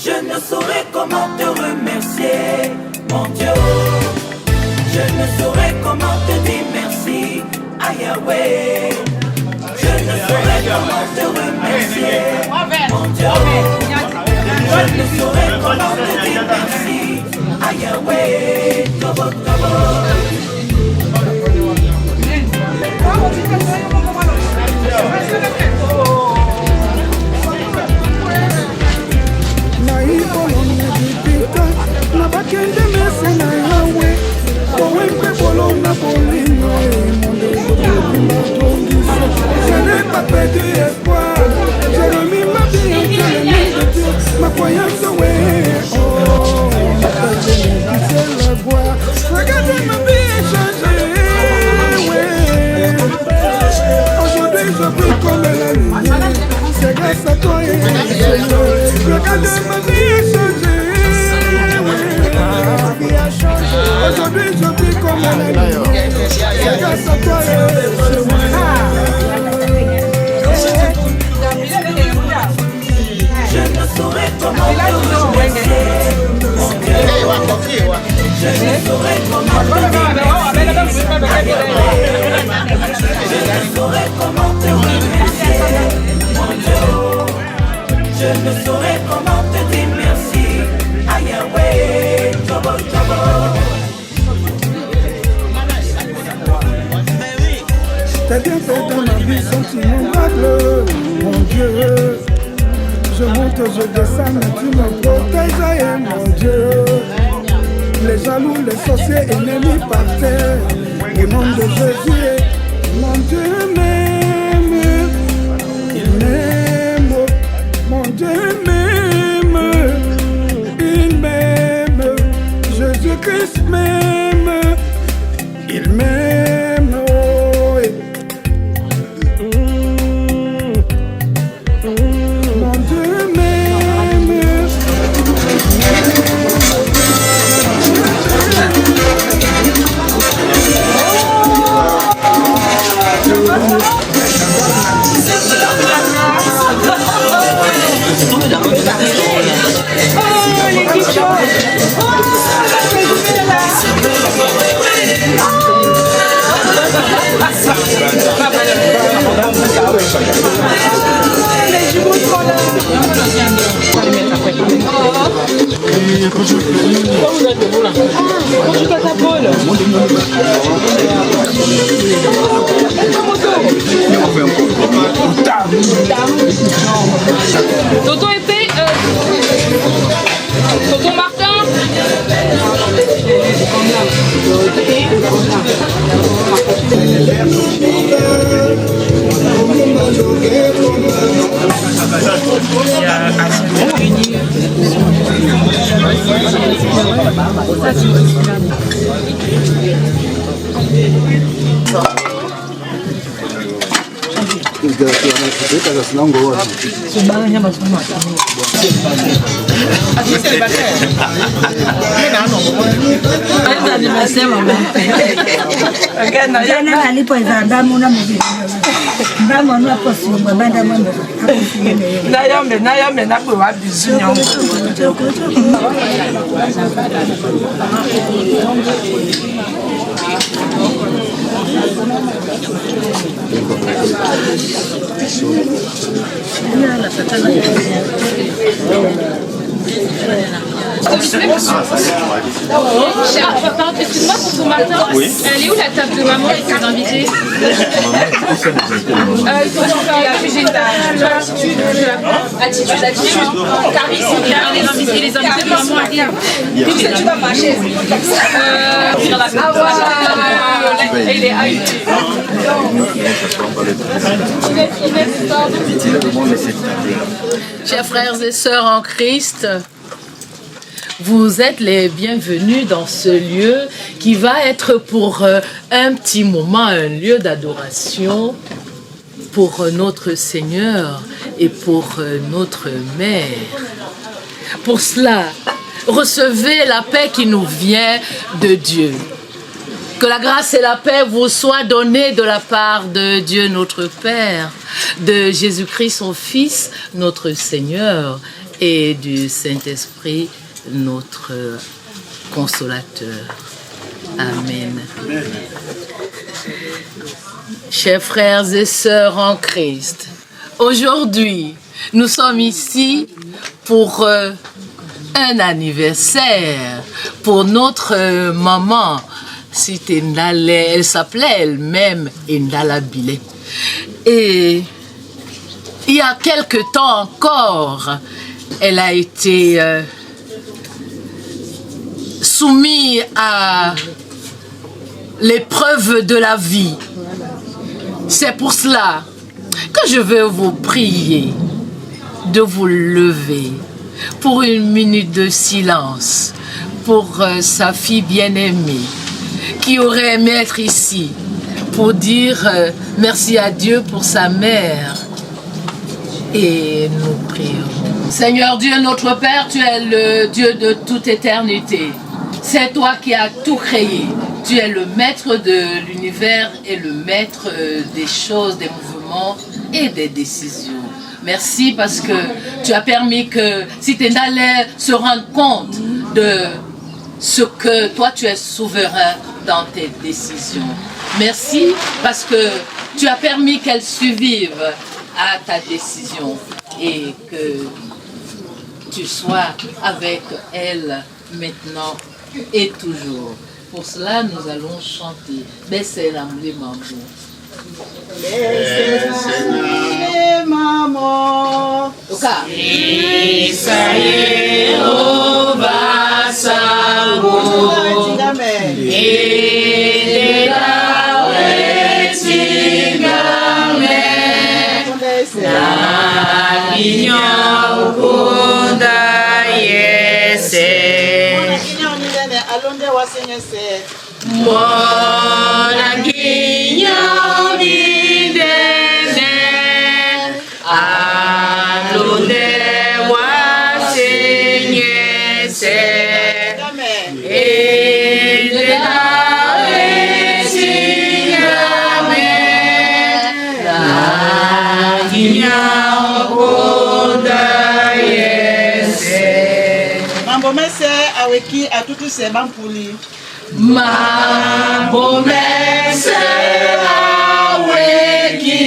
Je ne saurais comment te remercier, mon Dieu. Je ne saurais comment te dire merci, à Yahweh. Je ne saurais comment te remercier, mon Dieu. Je ne saurais comment te dire merci, à Yahweh. Tobo, tobo. Nabakende mese na yawe Owenpe bolona bolino Je n'ai pas perdu espoir J'ai remis ma vie entre les mains de Dieu Ma croyance ouais Oh, c'est la voix Regardez ma vie est changée ouais. Aujourd'hui je brille comme la lumière C'est grâce à toi Regardez ma vie est changée Aujourd'hui je vis comme un ami C'est grâce à toi Je ne saurais comment te remercier, mon Dieu. Je ne saurais comment te remercier. Je ne saurais comment te remercier, mon Dieu. Je ne saurais comment te dire merci, à Yahweh. Tobo, tobo. Tes bienfaits dans ma vie sont innombrables, mon Dieu. Je monte, je descends, mais tu me protèges, mon Dieu. Les jaloux, les sorciers, ennemis par terre. Au nom de Jésus, mon Dieu m'aime. Il m'aime, mon Dieu m'aime. Il m'aime, Jésus-Christ m'aime. Il m'aime, oh, mon Dieu m'aime. Toto épée, Toto Martin. Excuse-moi, pour ton Martin, oui. Elle est où la table de maman avec tes invités? Il faut faire attitude. Carrie, c'est bien, les invités de maman arrivent. Tu vas marcher. Elle est haïtée. Chers frères et sœurs en Christ, vous êtes les bienvenus dans ce lieu qui va être pour un petit moment un lieu d'adoration pour notre Seigneur et pour notre Mère. Pour cela, recevez la paix qui nous vient de Dieu. Que la grâce et la paix vous soient données de la part de Dieu notre Père, de Jésus-Christ son Fils, notre Seigneur, et du Saint-Esprit, notre consolateur. Amen. Chers frères et sœurs en Christ, aujourd'hui, nous sommes ici pour un anniversaire, pour notre maman. C'était Ndale, elle s'appelait elle-même Ndala Bilé. Et il y a quelque temps encore, elle a été soumise à l'épreuve de la vie. C'est pour cela que je vais vous prier de vous lever pour une minute de silence pour sa fille bien-aimée qui aurait aimé être ici pour dire merci à Dieu pour sa mère. Et nous prions. Seigneur Dieu, notre Père, tu es le Dieu de toute éternité. C'est toi qui as tout créé. Tu es le maître de l'univers et le maître des choses, des mouvements et des décisions. Merci parce que tu as permis que Sitendale se rende compte de ce que toi tu es souverain dans tes décisions. Merci parce que tu as permis qu'elle survive à ta décision et que tu sois avec elle maintenant et toujours. Pour cela, nous allons chanter. Baissez les mamans. Baissez les mamans. Isaïe, Oba, Sango. Et la retingame. Na minha ukunda yese. Mona guinha videne alonde wasenyese ele la retingame na guinha ukunda yese. Mambo mese aweki atutu seba mpuli. Mambo mese aweki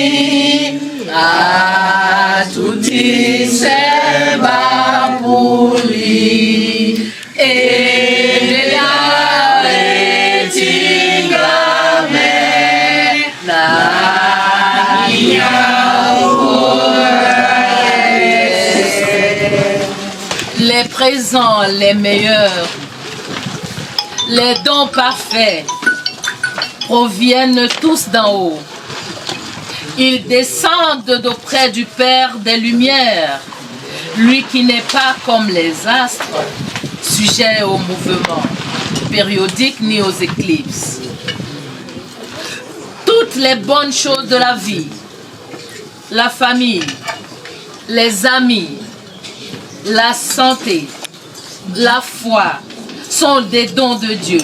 atuti seba puli ele la retingame na les présents les meilleurs. Les dons parfaits proviennent tous d'en haut. Ils descendent d'auprès du Père des Lumières, lui qui n'est pas comme les astres, sujet aux mouvements périodiques ni aux éclipses. Toutes les bonnes choses de la vie, la famille, les amis, la santé, la foi, sont des dons de Dieu.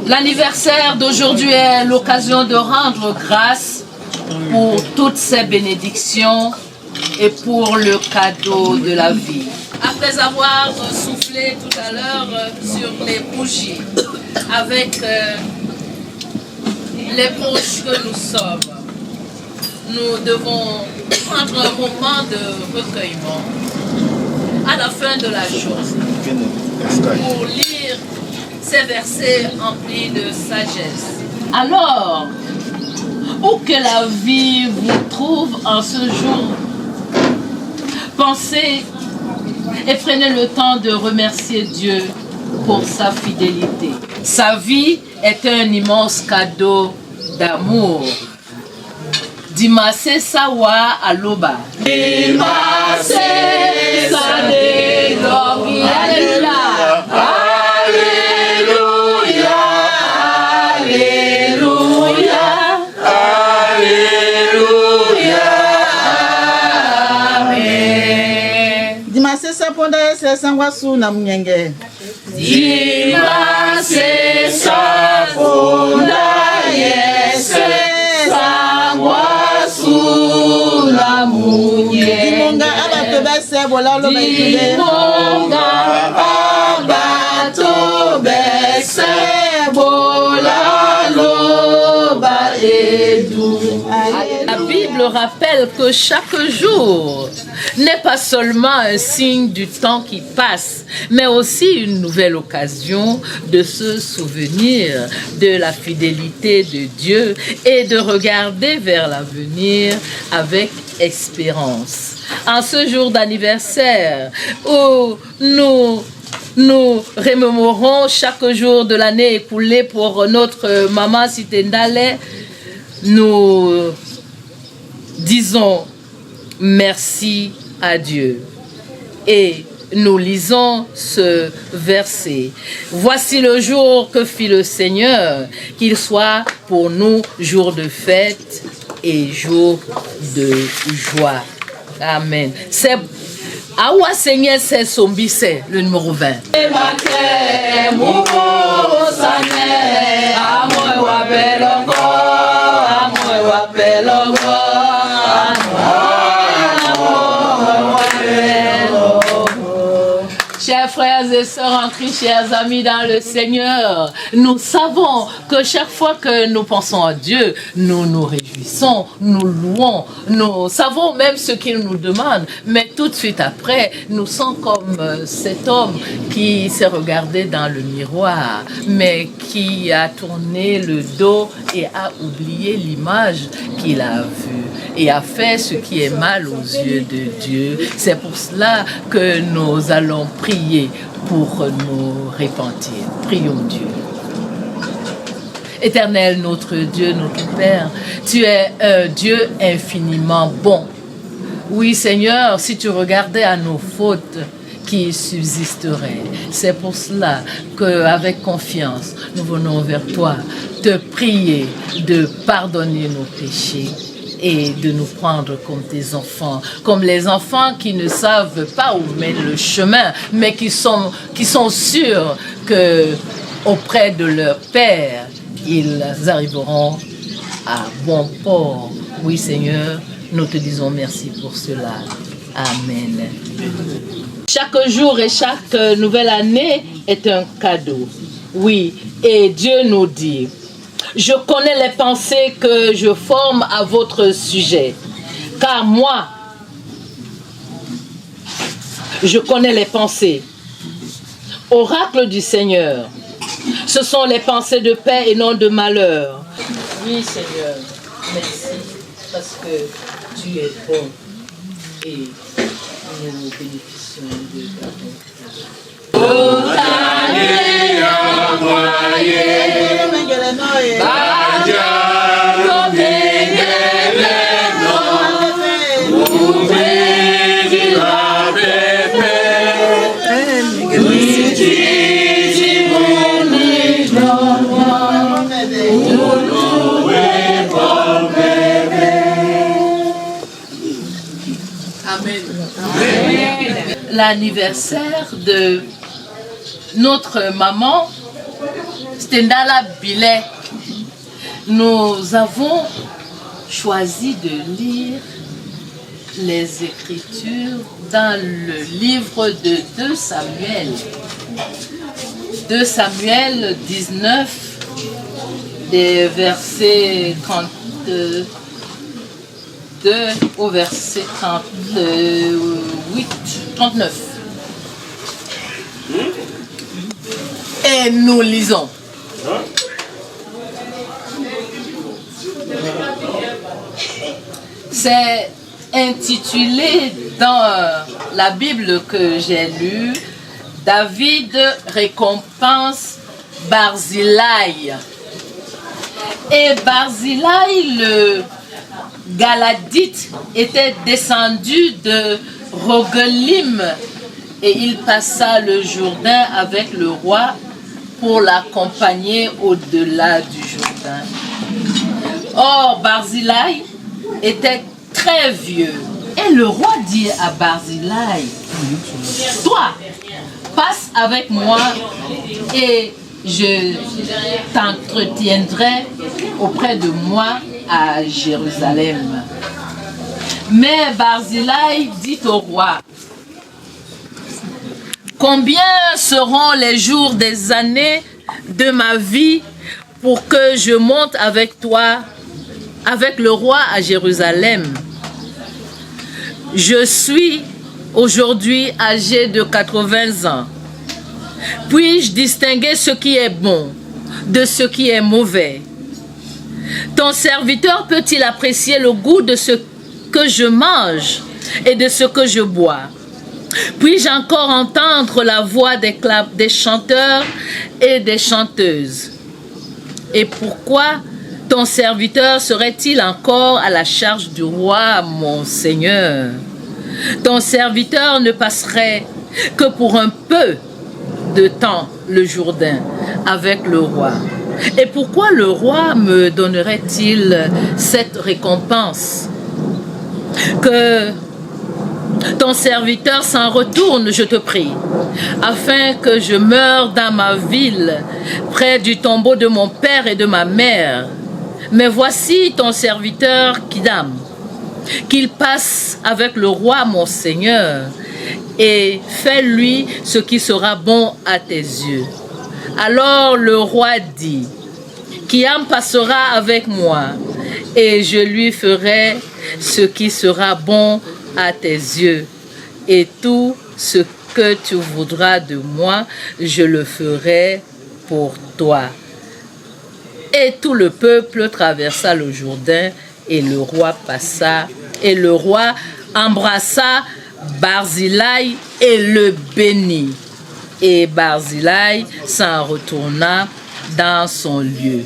L'anniversaire d'aujourd'hui est l'occasion de rendre grâce pour toutes ces bénédictions et pour le cadeau de la vie. Après avoir soufflé tout à l'heure sur les bougies avec les proches que nous sommes, nous devons prendre un moment de recueillement à la fin de la journée pour lire ces versets emplis de sagesse. Alors, où que la vie vous trouve en ce jour, pensez et prenez le temps de remercier Dieu pour sa fidélité. Sa vie est un immense cadeau d'amour. Dimase sawa aloba. Dimase sa de gloria. Alléluia. Alléluia. Alléluia. Amen. Dimase sa ponda se sangwa su na mnyenge. Dimase sa ponda yese sangwa su la munye. Dimonga abato besebola lo baitube. Dimonga abato besebola lo baedu. La Bible rappelle que chaque jour n'est pas seulement un signe du temps qui passe, mais aussi une nouvelle occasion de se souvenir de la fidélité de Dieu et de regarder vers l'avenir avec espérance. En ce jour d'anniversaire où nous remémorons chaque jour de l'année écoulée pour notre maman Sitendale, nous disons merci à Dieu et nous lisons ce verset. Voici le jour que fit le Seigneur, qu'il soit pour nous jour de fête et jour de joie. Amen. C'est Awa Seigneur, c'est Sombise, le numéro 20. Chers frères et sœurs en Christ, chers amis dans le Seigneur, nous savons que chaque fois que nous pensons à Dieu, nous nous réjouissons, nous louons, nous savons même ce qu'il nous demande, mais tout de suite après, nous sommes comme cet homme qui s'est regardé dans le miroir, mais qui a tourné le dos et a oublié l'image qu'il a vue et a fait ce qui est mal aux yeux de Dieu. C'est pour cela que nous allons prier pour nous repentir. Prions Dieu. Éternel, notre Dieu, notre Père, tu es un Dieu infiniment bon. Oui, Seigneur, si tu regardais à nos fautes qui subsisteraient, c'est pour cela qu'avec confiance, nous venons vers toi te prier de pardonner nos péchés et de nous prendre comme tes enfants, comme les enfants qui ne savent pas où mène le chemin, mais qui sont sûrs que auprès de leur Père, ils arriveront à bon port. Oui, Seigneur, nous te disons merci pour cela. Amen. Chaque jour et chaque nouvelle année est un cadeau. Oui, et Dieu nous dit: je connais les pensées que je forme à votre sujet, car moi, je connais les pensées. Oracle du Seigneur, ce sont les pensées de paix et non de malheur. Oui, Seigneur, merci, parce que tu es bon et nous bénéficions de ta bonté. L'anniversaire de notre maman Stendala Bilet, nous avons choisi de lire les Écritures dans le livre de 2 Samuel. 2 Samuel 19, des versets 32 au verset 39. Et nous lisons. C'est intitulé dans la Bible que j'ai lue, David récompense Barzillai. Et Barzillai, le Galadite, était descendu de Rogelim et il passa le Jourdain avec le roi pour l'accompagner au-delà du Jourdain. Or, Barzillai était très vieux. Et le roi dit à Barzillai: toi, passe avec moi et je t'entretiendrai auprès de moi à Jérusalem. Mais Barzillai dit au roi, combien seront les jours des années de ma vie pour que je monte avec toi, avec le roi à Jérusalem? Je suis aujourd'hui âgé de 80 ans. Puis-je distinguer ce qui est bon de ce qui est mauvais? Ton serviteur peut-il apprécier le goût de ce que je mange et de ce que je bois? Puis-je encore entendre la voix des chanteurs et des chanteuses? Et pourquoi ton serviteur serait-il encore à la charge du roi, mon Seigneur? Ton serviteur ne passerait que pour un peu de temps le Jourdain avec le roi. Et pourquoi le roi me donnerait-il cette récompense? Que ton serviteur s'en retourne, je te prie, afin que je meure dans ma ville, près du tombeau de mon père et de ma mère. Mais voici ton serviteur Kidam, qu'il passe avec le roi mon Seigneur, et fais-lui ce qui sera bon à tes yeux. Alors le roi dit, Kiam passera avec moi, et je lui ferai ce qui sera bon à tes yeux, et tout ce que tu voudras de moi, je le ferai pour toi. Et tout le peuple traversa le Jourdain, et le roi passa, et le roi embrassa Barzillai et le bénit. Et Barzillai s'en retourna dans son lieu.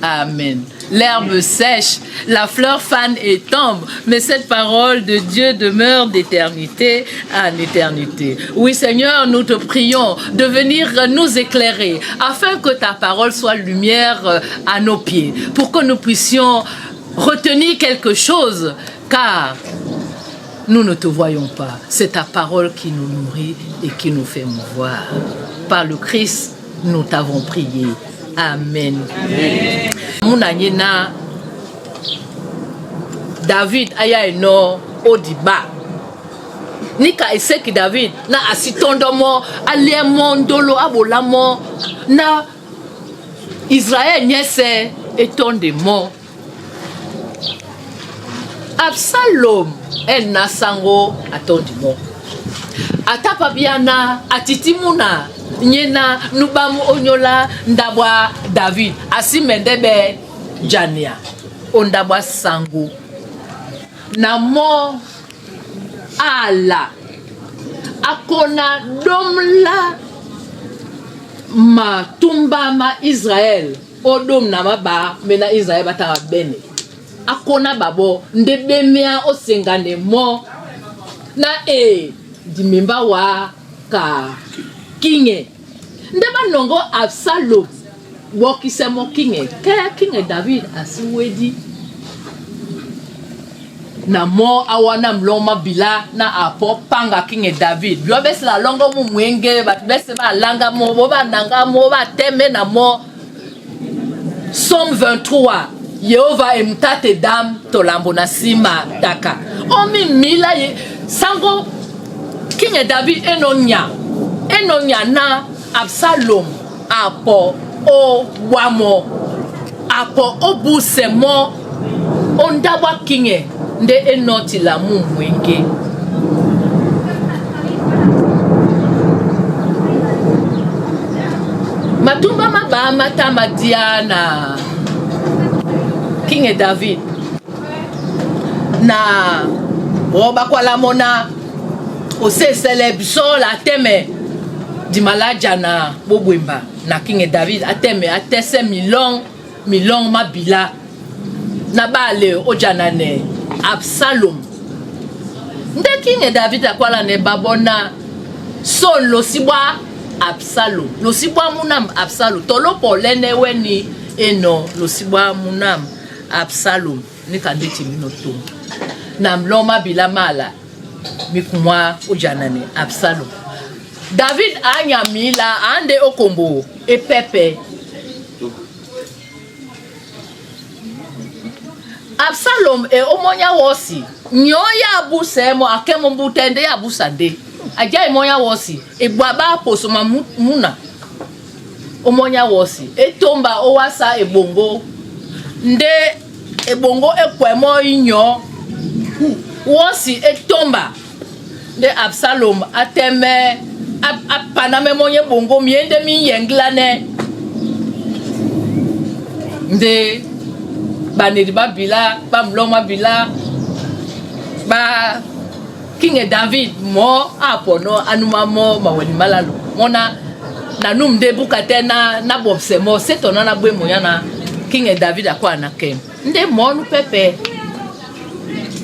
Amen. L'herbe sèche, la fleur fane et tombe, mais cette parole de Dieu demeure d'éternité en éternité. Oui, Seigneur, nous te prions de venir nous éclairer, afin que ta parole soit lumière à nos pieds, pour que nous puissions retenir quelque chose, car nous ne te voyons pas. C'est ta parole qui nous nourrit et qui nous fait mouvoir. Par le Christ, nous t'avons prié. Amen. Amen. David aya eno odiba. Nika eseki David na asitondomo aliemo ndolo abolamo na Israël nyese etondemo. Absalom en sango atondimo. Atapa biana atitimuna nyena nubamu onyola ndabwa David asimendebe jania ondabwa sango namo ala akona domla matumba ma Israël odom na maba mena Israël bata bene akona babo ndebemea osengane mo na dimemba wa ka kinge ndeba nongo Absalom wokisemo kinge kaya kinge David asiwedi na mo awana mloma bila na apo panga kinge David bio besi la longo mu mwenge bat besi ba langa mo boba nanga mo ba teme na mo. Somme 23 Yehova emtate dam tolambo na sima daka omi mila ye sango kinge David enonya na Absalom apo o wamo apo obusemo ondawa kinge nde enoti la mumwenge. Matumba maba matama diana kinge David na roba kwa la mona ose célébration la teme dimalaja na bobwemba na kinge David ateme atese milong mabila na bale ojanane Absalom nde kinge David akwala ne babona son lo sibwa Absalom lo sibwa munam Absalom tolo polene weni eno lo sibwa munam Absalom ni kanditi minoto na mloma bila mala mikumwa ojanane Absalom. David anyamila ande okombo e pepe Absalom et Omonia Wossi. Nyoya Busemo, Akemo Butende, Abusade. Aja Moya Wossi. Et Baba Posoma Muna. Omonia Wossi. Et Tomba Owasa et Bongo. Nde et Bongo et Kwemo Inyo. Wossi et Tomba. De Absalom. Ateme. Apaname Moye Bongo. Miende mi yenglane. Nde. Banediba Bila, Bamloma Bila, Ba King David mo apono anuma mo maweni malalo. Mona na num de bukatena na bobsemo setona na bwe moyana King David akwa na kem. Nde mo nu pepe.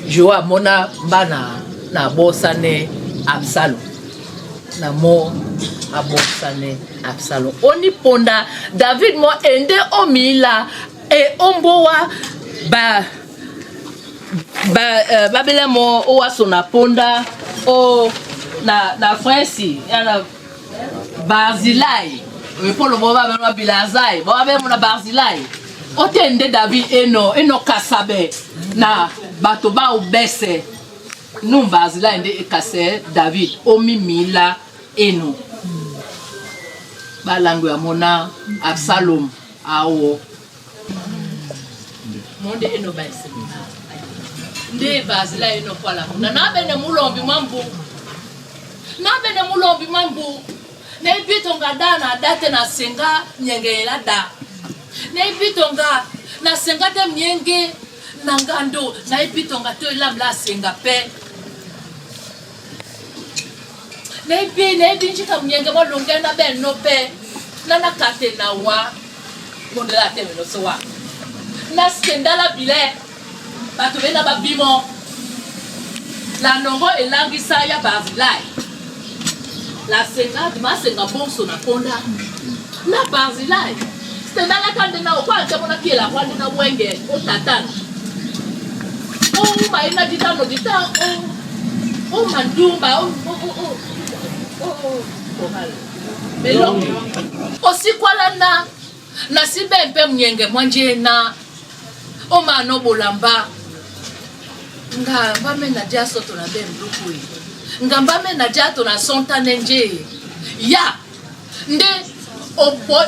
Joa mona bana na bosane Absalom. Na mo abosane Absalom. Oni ponda David mo ende omila et omboa babele mo owa sona ponda o na Franci yana Barzilai pour le moment ba Bilazai ba be mo na Barzilai otende David eno kasabe na bato ba obese nu Barzilai ende kase David omimila eno balango ya mona Absalom awo monde eno baise nde Bazila eno kwala na bene mulombi mambu na ibitonga dana date na senga nyengela da na ibitonga na senga te myenge na ngando na ibitonga to lamla senga pe na ibi nchika myenge mo longe na ben no pe na kate na wa monde la te no so wa na skendala bile bato bena babimo la nongo elangisa ya Barzilai la senga masenga bonso na konda na Barzilai skendala kande na okwa ntemona kiela kwande na wenge o tatana o maina ditano dita o mandumba o hala melo osikwala na sibe mpe mnyenge mwanje na o mano bolamba nga mbame na dia soto na be mblukui nga mbame na dia to na sonta nenje ya nde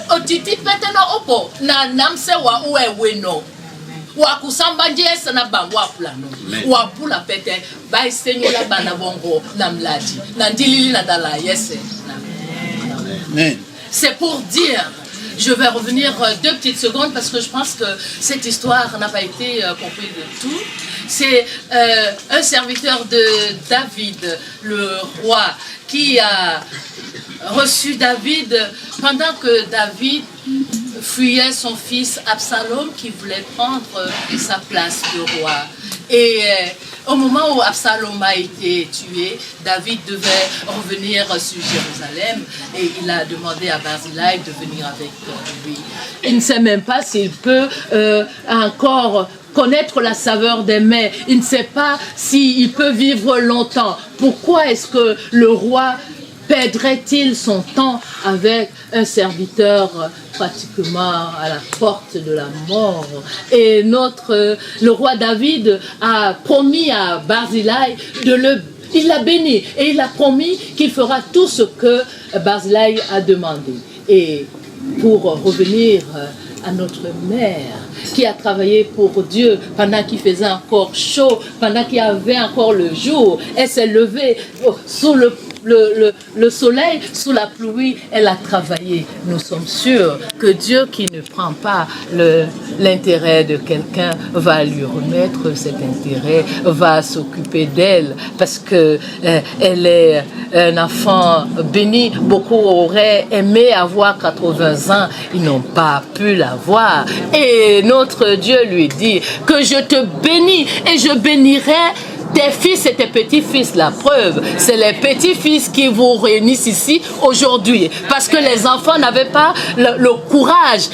otiti pete na opo na namse wa uweno wa kusamba njesa na bangwa plano wa pula pete ba senyola bana bongo na mladi na ndilili na dala yese amen. C'est pour dire. Je vais revenir 2 petites secondes parce que je pense que cette histoire n'a pas été comprise de tout. C'est un serviteur de David, le roi, qui a reçu David pendant que David fuyait son fils Absalom qui voulait prendre sa place de roi. Et au moment où Absalom a été tué, David devait revenir sur Jérusalem et il a demandé à Barzilai de venir avec lui. Il ne sait même pas s'il peut encore connaître la saveur des mets. Il ne sait pas s'il peut vivre longtemps. Pourquoi est-ce que le roi perdrait-il son temps avec un serviteur pratiquement à la porte de la mort? Et le roi David a promis à Barzilai il l'a béni et il a promis qu'il fera tout ce que Barzilai a demandé. Et pour revenir à notre mère qui a travaillé pour Dieu pendant qu'il faisait encore chaud, pendant qu'il y avait encore le jour, elle s'est levée sous le soleil, sous la pluie, elle a travaillé. Nous sommes sûrs que Dieu qui ne prend pas l'intérêt de quelqu'un va lui remettre cet intérêt, va s'occuper d'elle parce que elle est un enfant béni. Beaucoup auraient aimé avoir 80 ans, ils n'ont pas pu l'avoir. Et notre Dieu lui dit que je te bénis et je bénirai tes fils et tes petits-fils. La preuve, c'est les petits-fils qui vous réunissent ici aujourd'hui. Parce que les enfants n'avaient pas le courage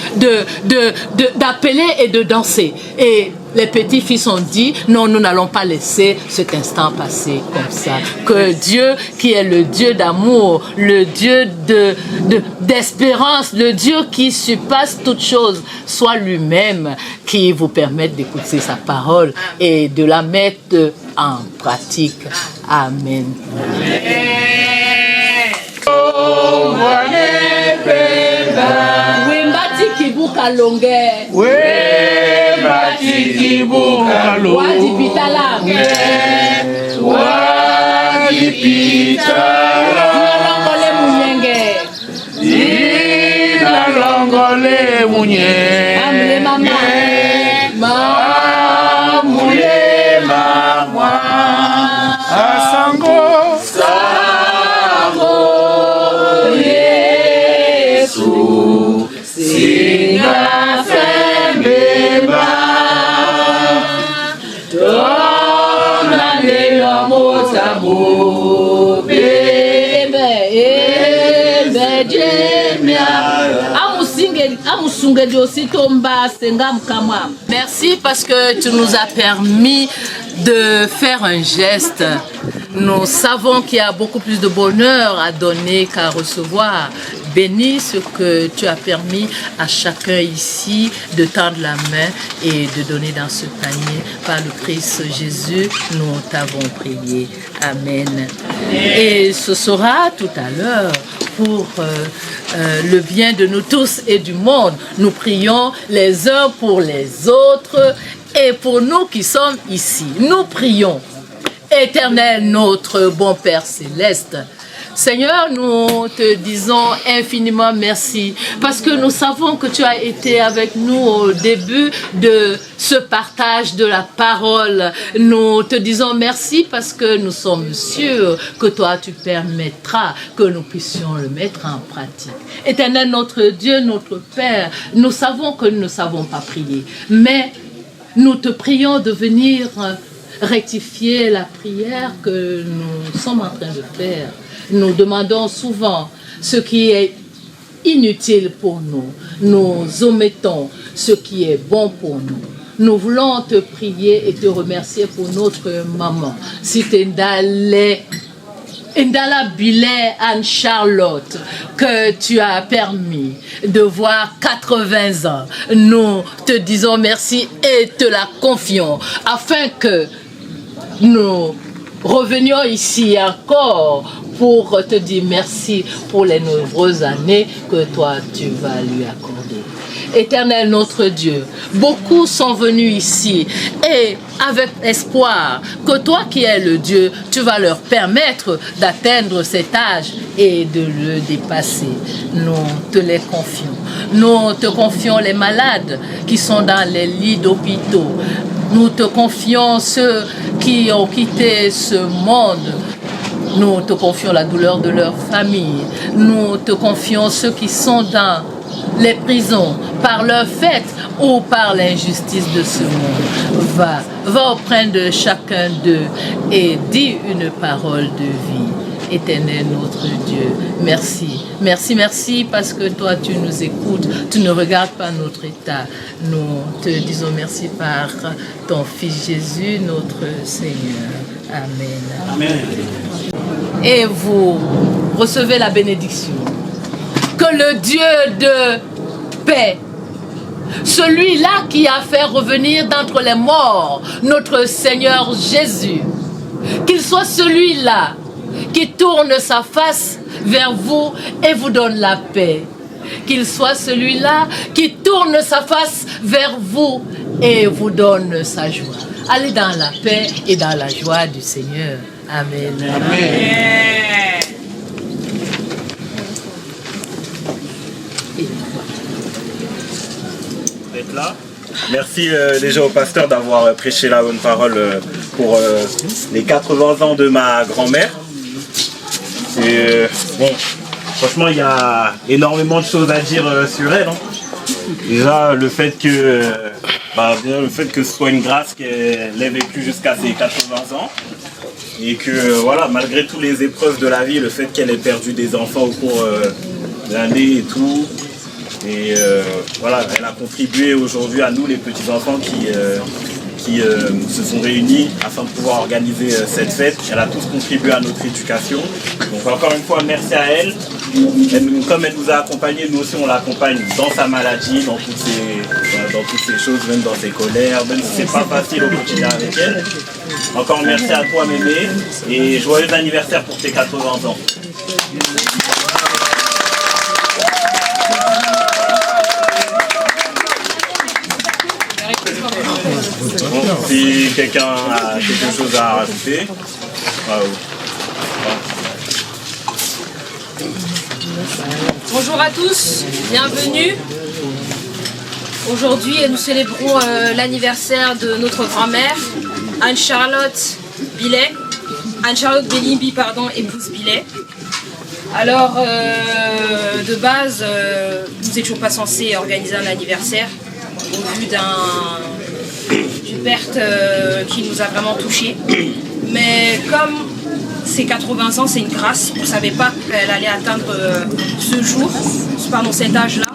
d'appeler et de danser. Et les petits-fils ont dit, non, nous n'allons pas laisser cet instant passer comme ça. Que Dieu, qui est le Dieu d'amour, le Dieu d'espérance, le Dieu qui surpasse toute chose, soit lui-même qui vous permette d'écouter sa parole et de la mettre en pratique. Amen. Wembati kibuka longe. Wembati kibuka longe. Wadi pitala. Wadi pitala. Longole munyenge. Ina longole munyenge. Amle mama. Mamule mama. Asango. Singa fembeba Tona lelo motabu Bebe jemia Amusunge aussi tomba senga mkamwa. Merci parce que tu nous as permis de faire un geste. Nous savons qu'il y a beaucoup plus de bonheur à donner qu'à recevoir. Bénis ce que tu as permis à chacun ici de tendre la main et de donner dans ce panier. Par le Christ Jésus, nous t'avons prié. Amen. Et ce sera tout à l'heure pour le bien de nous tous et du monde. Nous prions les uns pour les autres et pour nous qui sommes ici. Nous prions. Éternel, notre bon Père céleste, Seigneur, nous te disons infiniment merci parce que nous savons que tu as été avec nous au début de ce partage de la parole. Nous te disons merci parce que nous sommes sûrs que toi tu permettras que nous puissions le mettre en pratique. Éternel, notre Dieu, notre Père, nous savons que nous ne savons pas prier, mais nous te prions de venir rectifier la prière que nous sommes en train de faire. Nous demandons souvent ce qui est inutile pour nous. Nous omettons ce qui est bon pour nous. Nous voulons te prier et te remercier pour notre maman. Si tu es Indala Billet Anne-Charlotte, que tu as permis de voir 80 ans. Nous te disons merci et te la confions afin que nous revenions ici encore pour te dire merci pour les nombreuses années que toi tu vas lui accorder. Éternel notre Dieu, beaucoup sont venus ici et avec espoir que toi qui es le Dieu, tu vas leur permettre d'atteindre cet âge et de le dépasser. Nous te les confions. Nous te confions les malades qui sont dans les lits d'hôpitaux. Nous te confions ceux qui ont quitté ce monde. Nous te confions la douleur de leur famille. Nous te confions ceux qui sont dans les prisons par leur fait ou par l'injustice de ce monde. Va auprès de chacun d'eux et dis une parole de vie. Éternel notre Dieu, merci. Merci, merci parce que toi tu nous écoutes, tu ne regardes pas notre état. Nous te disons merci par ton Fils Jésus, notre Seigneur. Amen. Amen. Et vous recevez la bénédiction. Que le Dieu de paix, celui-là qui a fait revenir d'entre les morts notre Seigneur Jésus, qu'il soit celui-là qui tourne sa face vers vous et vous donne la paix. Qu'il soit celui-là qui tourne sa face vers vous et vous donne sa joie. Allez dans la paix et dans la joie du Seigneur. Amen. Amen. D'être là. Merci déjà au pasteur d'avoir prêché la bonne parole pour les 80 ans de ma grand-mère. Bon, franchement, il y a énormément de choses à dire sur elle. Déjà, le fait que ce soit une grâce qu'elle ait vécu jusqu'à ses 80 ans. Et que, voilà, malgré toutes les épreuves de la vie, le fait qu'elle ait perdu des enfants au cours de l'année et tout. Et voilà, elle a contribué aujourd'hui à nous, les petits-enfants, qui se sont réunis afin de pouvoir organiser cette fête. Elle a tous contribué à notre éducation. Donc encore une fois, merci à elle. Comme elle nous a accompagnés, nous aussi on l'accompagne dans sa maladie, dans toutes ces choses, même dans ses colères, même si c'est pas facile au quotidien avec elle. Encore merci à toi Mémé et joyeux anniversaire pour tes 80 ans. Bon, si quelqu'un a quelque chose à rajouter. Bravo. Bonjour à tous, bienvenue. Aujourd'hui, nous célébrons l'anniversaire de notre grand-mère, Anne-Charlotte Billet. Anne-Charlotte Bélimbi, pardon, épouse Billet. Alors, de base, nous n'étions pas censés organiser un anniversaire au vu d'une perte qui nous a vraiment touchés. Mais comme ses 80 ans, c'est une grâce, on ne savait pas qu'elle allait atteindre cet âge-là,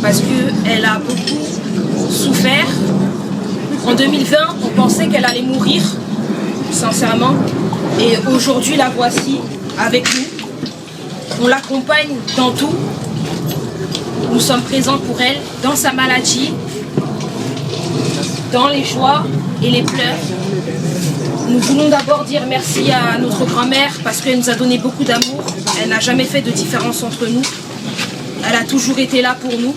parce qu'elle a beaucoup souffert. En 2020, on pensait qu'elle allait mourir, sincèrement. Et aujourd'hui, la voici avec nous. On l'accompagne dans tout. Nous sommes présents pour elle, dans sa maladie, dans les joies et les pleurs. Nous voulons d'abord dire merci à notre grand-mère parce qu'elle nous a donné beaucoup d'amour. Elle n'a jamais fait de différence entre nous. Elle a toujours été là pour nous.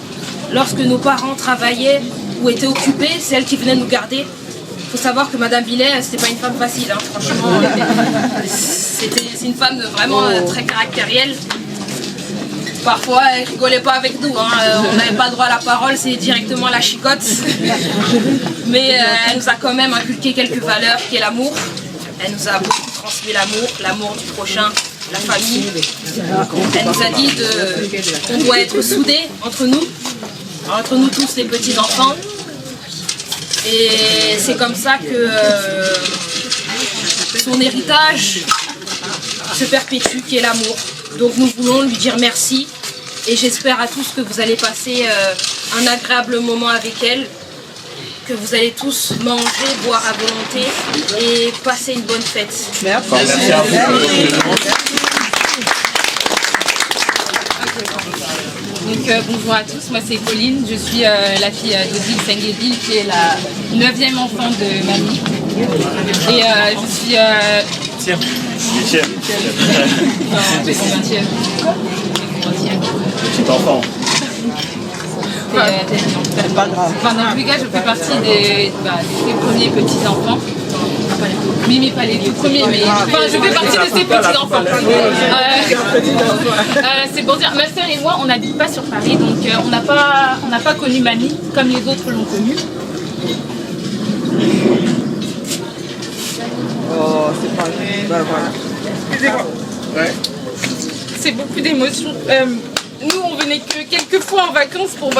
Lorsque nos parents travaillaient ou étaient occupés, c'est elle qui venait nous garder. Il faut savoir que Madame Billet, c'était pas une femme facile, hein, franchement. C'est une femme vraiment très caractérielle. Parfois, elle rigolait pas avec nous, hein. On n'avait pas droit à la parole, c'est directement la chicotte. Mais elle nous a quand même inculqué quelques valeurs, qui est l'amour. Elle nous a beaucoup transmis l'amour du prochain, la famille. Elle nous a dit qu'on doit être soudés entre nous tous les petits enfants. Et c'est comme ça que son héritage se perpétue, qui est l'amour. Donc nous voulons lui dire merci et j'espère à tous que vous allez passer un agréable moment avec elle, que vous allez tous manger, boire à volonté et passer une bonne fête. Merci. Merci à vous. Donc bonjour à tous, moi c'est Pauline, je suis la fille d'Odile Sengueville qui est la 9e enfant de mamie. Et je suis... Tiens. Petit enfant. Pas grave. Enfin, dans tous les cas, je fais partie des premiers petits-enfants. Mimi, pas les premiers, mais enfin, je fais partie de ces petits-enfants. C'est pour dire, ma soeur et moi, on n'habite pas sur Paris, donc on n'a pas connu mamie comme les autres l'ont connue. Oh, c'est pas vrai. Ben voilà. Excusez-moi. Ouais. C'est beaucoup d'émotions. Nous, on venait que quelques fois en vacances pour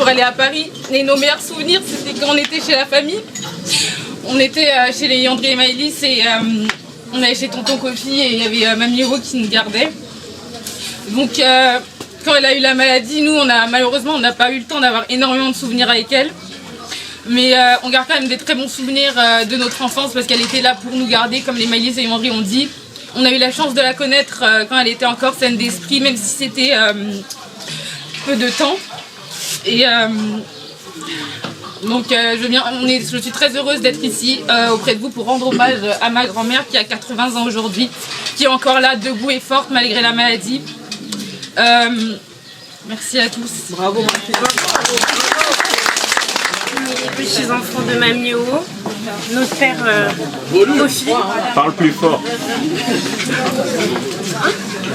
aller à Paris. Et nos meilleurs souvenirs, c'était quand on était chez la famille. On était chez les André et Maëlys et on allait chez tonton Kofi et il y avait Mamie Euro qui nous gardait. Donc, quand elle a eu la maladie, nous, malheureusement, on n'a pas eu le temps d'avoir énormément de souvenirs avec elle. Mais on garde quand même des très bons souvenirs de notre enfance parce qu'elle était là pour nous garder, comme les Maëlys et André ont dit. On a eu la chance de la connaître quand elle était encore saine d'esprit, même si c'était peu de temps. Et donc je suis très heureuse d'être ici auprès de vous pour rendre hommage à ma grand-mère qui a 80 ans aujourd'hui, qui est encore là, debout et forte malgré la maladie. Merci à tous. Bravo, Les petits-enfants de Mamie Euro, notre père Kofi. Parle plus fort.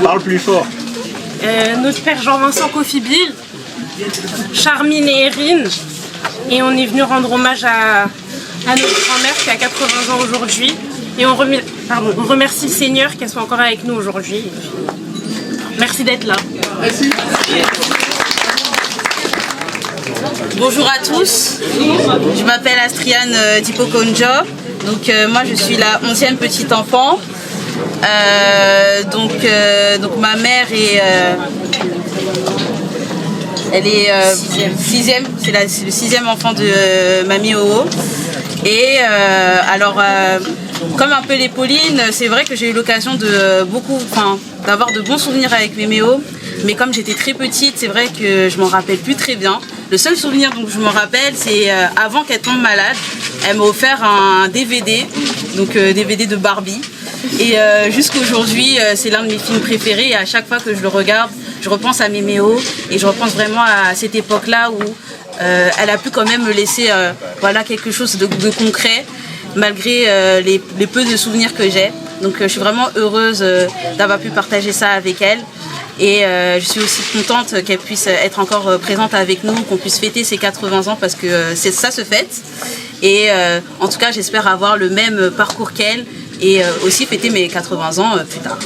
Parle plus fort. Notre père Jean-Vincent Kofi Bill, Charmine et Erin. Et on est venu rendre hommage à notre grand-mère qui a 80 ans aujourd'hui. Et on remercie le Seigneur qu'elle soit encore avec nous aujourd'hui. Merci d'être là. Merci. Bonjour à tous, je m'appelle Astriane Dipokonjo, donc moi je suis la 11e petite enfant, donc ma mère est, elle est 6e, c'est le 6e enfant de Mamie Euro Et comme un peu les Paulines, c'est vrai que j'ai eu l'occasion d'avoir de bons souvenirs avec Méméo. Mais comme j'étais très petite, c'est vrai que je m'en rappelle plus très bien. Le seul souvenir dont je me rappelle, c'est avant qu'elle tombe malade, elle m'a offert un DVD, donc DVD de Barbie. Et jusqu'à aujourd'hui, c'est l'un de mes films préférés. Et à chaque fois que je le regarde, je repense à Méméo et je repense vraiment à cette époque-là où elle a pu quand même me laisser quelque chose de concret, malgré les peu de souvenirs que j'ai. Donc je suis vraiment heureuse d'avoir pu partager ça avec elle. Et je suis aussi contente qu'elle puisse être encore présente avec nous, qu'on puisse fêter ses 80 ans parce que ça se fête. Et en tout cas, j'espère avoir le même parcours qu'elle et aussi fêter mes 80 ans plus tard.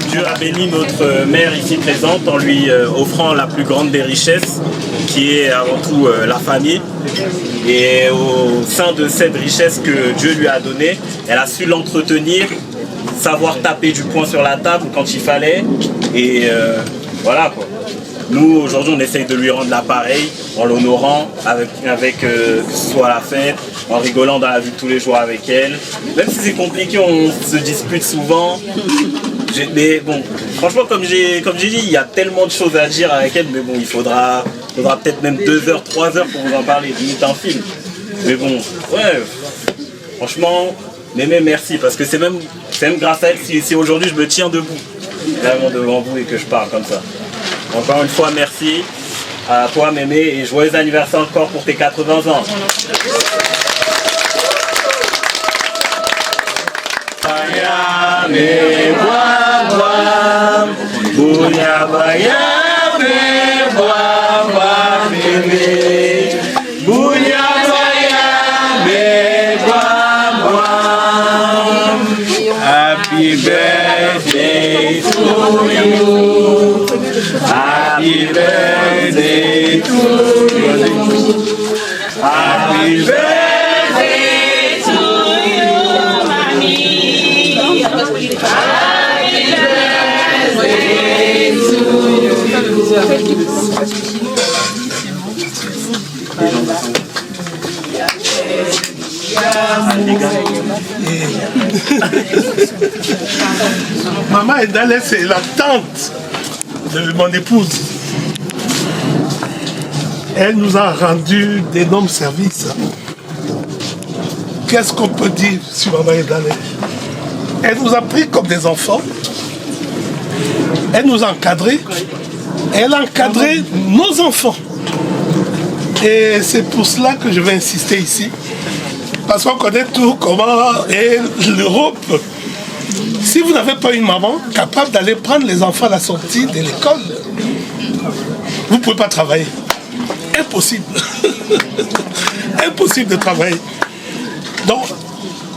Dieu a béni notre mère ici présente en lui offrant la plus grande des richesses, qui est avant tout la famille. Et au sein de cette richesse que Dieu lui a donnée, elle a su l'entretenir, savoir taper du poing sur la table quand il fallait. Et voilà quoi. Nous, aujourd'hui, on essaye de lui rendre l'appareil en l'honorant avec que ce soit la fête, en rigolant dans la vie de tous les jours avec elle. Même si c'est compliqué, on se dispute souvent. Mais bon, franchement, comme j'ai dit, il y a tellement de choses à dire avec elle, mais bon, il faudra peut-être même 2 heures, 3 heures pour vous en parler, limite un film. Mais bon, ouais, franchement, Mémé, merci, parce que c'est même grâce à elle si aujourd'hui je me tiens debout, vraiment devant vous et que je parle comme ça. Encore une fois, merci à toi, Mémé, et joyeux anniversaire encore pour tes 80 ans. Happy birthday to you. Happy birthday to you. Happy birthday to you, mommy. Happy birthday to you. Maman Edale, c'est la tante de mon épouse. Elle nous a rendu d'énormes services. Qu'est-ce qu'on peut dire sur Maman Edale? Elle nous a pris comme des enfants. Elle nous a encadrés. Elle a encadré nos enfants. Et c'est pour cela que je vais insister ici. Parce qu'on connaît tout, comment est l'Europe. Si vous n'avez pas une maman capable d'aller prendre les enfants à la sortie de l'école, vous ne pouvez pas travailler. Impossible. Impossible de travailler. Donc,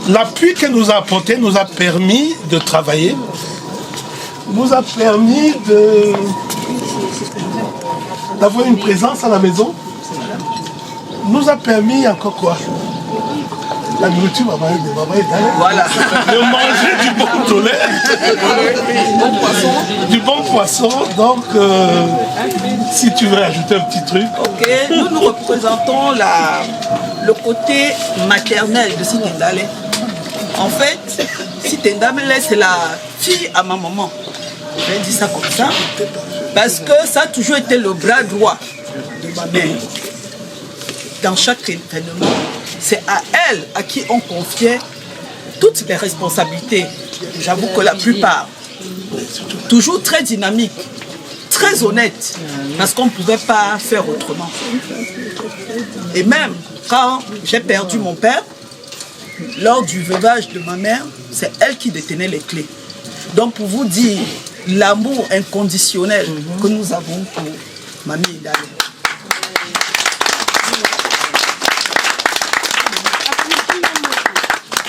l'appui qu'elle nous a apporté nous a permis de travailler, nous a permis d'avoir une présence à la maison, nous a permis encore quoi? La nourriture, maman Edale. Voilà. De manger du bon poulet, du bon poisson. Donc, si tu veux ajouter un petit truc. Ok, nous représentons le côté maternel de Sitendale. En fait, Sitendale, c'est la fille à ma maman. Je vais dire ça comme ça. Parce que ça a toujours été le bras droit de ma mère. Dans chaque événement, c'est à elle à qui on confiait toutes les responsabilités. J'avoue que la plupart, toujours très dynamique, très honnête, parce qu'on ne pouvait pas faire autrement. Et même quand j'ai perdu mon père, lors du veuvage de ma mère, c'est elle qui détenait les clés. Donc pour vous dire l'amour inconditionnel que nous avons pour Mamie Edale.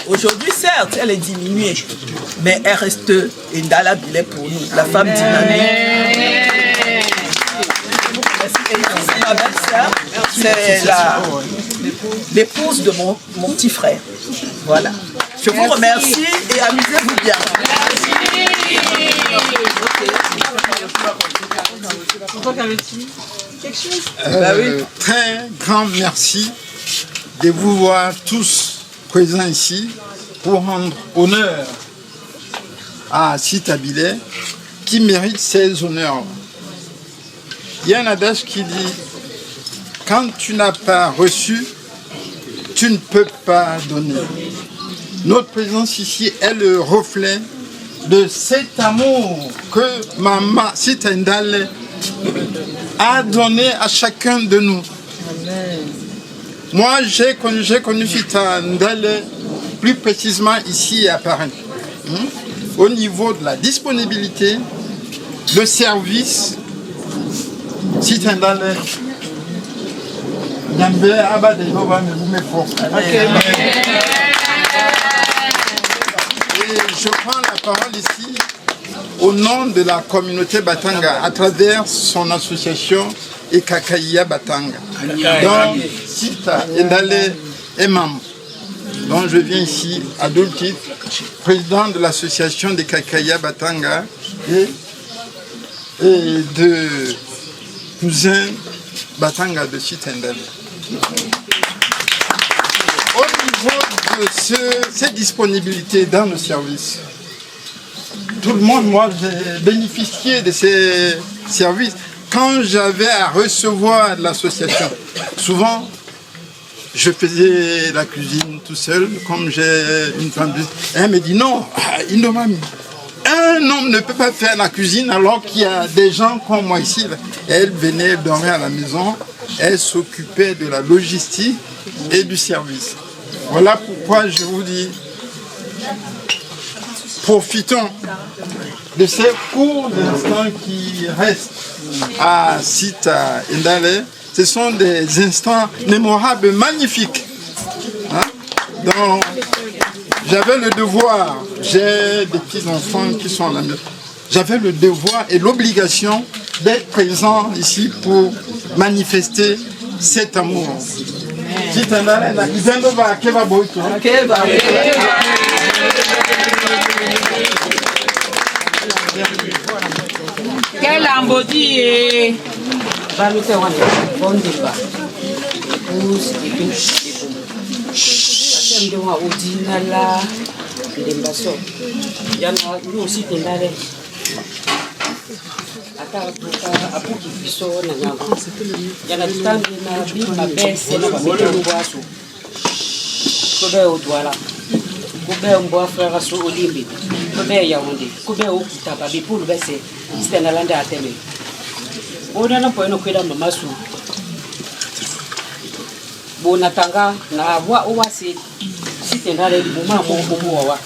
Aujourd'hui, certes, elle est diminuée, mais elle reste Ndala Billet pour nous, la femme dynamique. Ma belle-sœur, c'est l'épouse de mon petit frère. Voilà. Je vous remercie et amusez-vous bien. Très grand merci de vous voir tous présents ici pour rendre honneur à Sita Bilet qui mérite ces honneurs. Il y a un adage qui dit « Quand tu n'as pas reçu, tu ne peux pas donner ». Notre présence ici est le reflet de cet amour que Maman Sita Ndale a donné à chacun de nous. Moi, j'ai connu Sita Ndale plus précisément ici à Paris. Au niveau de la disponibilité, le service, Sita Ndale, et je prends la parole ici au nom de la communauté Batanga à travers son association Ekakaya Batanga, dont Sita Ndale est membre. Donc je viens ici à double titre, président de l'association des Kakaya Batanga et de cousin Batanga de Sita Ndale. Au niveau de cette disponibilité dans le service, tout le monde, moi j'ai bénéficié de ces services quand j'avais à recevoir de l'association. Souvent, je faisais la cuisine tout seul, comme j'ai une femme. Elle me dit non, un homme ne peut pas faire la cuisine alors qu'il y a des gens comme moi ici. Elle venait dormir à la maison, elle s'occupait de la logistique et du service. Voilà pourquoi je vous dis, profitons de ces courts instants qui restent à Sita Ndale. Ce sont des instants mémorables, magnifiques. Donc, j'avais le devoir, j'ai des petits-enfants qui sont à la maison, j'avais le devoir et l'obligation d'être présent ici pour manifester cet amour. Quel embody Balute wana bondeba atemde wa odinala ndembaso yana ni aussi tendale ata buka apuki biso na nyama yana tande na bima bese na babete ngwaso kobe odwala kobe mbo frère so olimbi kobe yaonde kobe okuta babi pour bese stenala nda ateme ona na poeno kwenda mamasu bona tanga na wa owase sitendale muma mo wa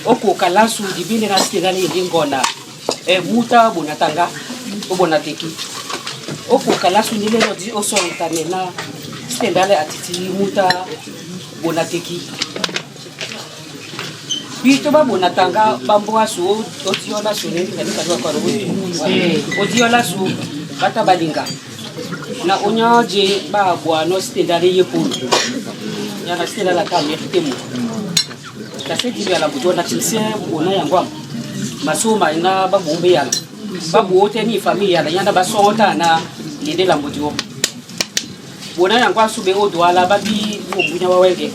oko kalasu dibinde na sitendale ndingona muta bona tanga obona teki oko kalasu nilelo di osonta na sitendale atiti muta bona teki bito ba bona tanga bambo asu otiola sune ndika kwa robo otiola su bata balinga na onyaje ba bwano stendale yepulu yana stela la kama yetemu kaseti ya la butona tise bona yangwa masoma ina babumbe yana babu wote ni familia yana yana basonta na yende la mbudio bona yangwa sube odwala babi obunya wawenge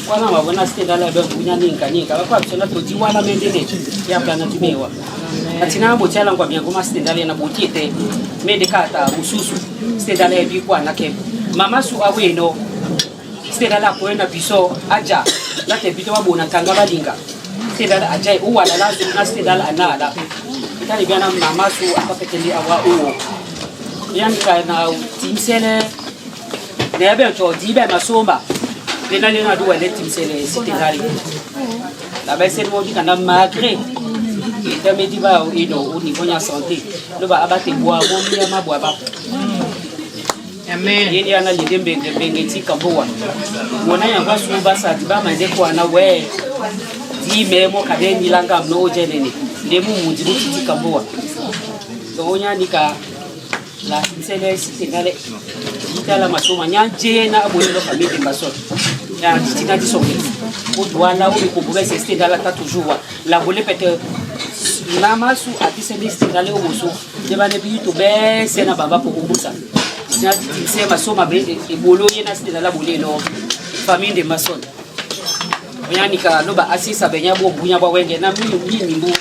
kwana mabona stendala ba bunya ninka bakwa tsona todi wala mendele ya plana tumewa atina bochala ngwa byango ma stendala na botiete medekata ususu stendala bi kwa na ke mama su aweno stendala ko na biso aja la te bito babona tanga balinga stendala aja uwala lazima na stendala anala itali bana mama su akapeteli awa uwo yanka na timsele nebe to dibe masomba lena duwa le timsele stendala la bese mo di kana magre et me dit ba au niveau de la santé le ba abate bois mo mi ma bois ba amen yeye ana lidembe bengeti kamboa mona yanga su ba sa di ba manze kwa na we di memo kade ni langa no jenene ndemu mundi buti kamboa to onya nika la sele sitengale itala masoma nyanje na abonelo famille basot ya titina di songe o doana o ko bouger c'est dans la ta toujours la volée peut Namasu atiseli stingale omuso. Debane bito be sena baba pokubusa. C'est ma somme et bolo yena c'était la bolelo famille de maçon yanika no ba asisa benya bo bunya ba wenge na mi mbu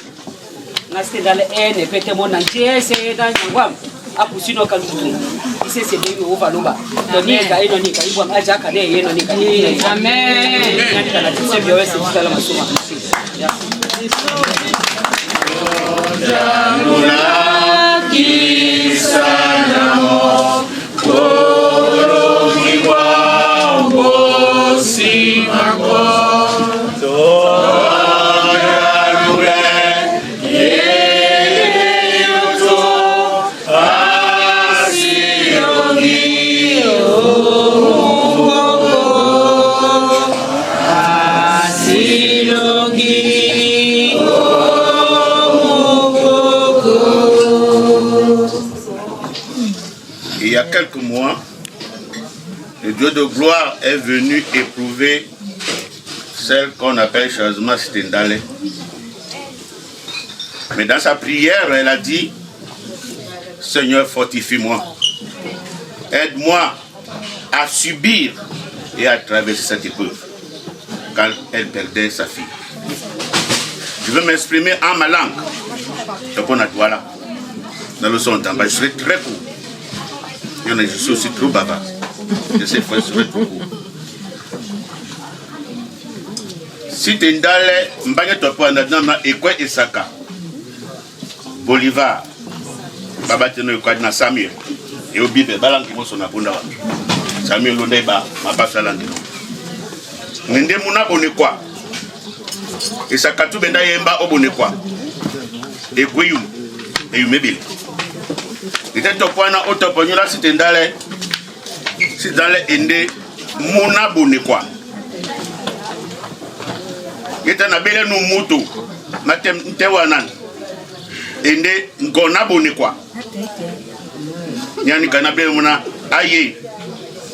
na c'était dans le pete mon entier c'est dans ngwam apusino kalutu ise c'est bien au valoba doni ka ino ni ka ibwa aja ka de yeno ni ka amen yanika na tse bio c'est tout la masoma Il y a quelques mois, le Dieu de gloire est venu éprouver celle qu'on appelle Chazma Stendale. Mais dans sa prière, elle a dit, Seigneur, fortifie-moi. Aide-moi à subir et à traverser cette épreuve. Quand elle perdait sa fille. Je veux m'exprimer en ma langue. Donc on a tout là. Dans le son temps, je serai très court. Je suis aussi trop bavard. Je sais que je serai trop court. Si tu es dans les mbagnes et quoi et Saka, Bolivar, Babatino et Samuel, et au Bible, Balang qui sont à Bunda, Samuel Londeba, ma passe à l'angle. Nende Mouna Bonekwa, et Saka tout Benda Yemba au Bonekwa, et Guayum, et Umebile. Et tu point au top, là, si tu es dans les Inde, Mouna Bonekwa. Yeta na bele no moto matem ntewanan ende ngona boni kwa nyani kana bele muna aye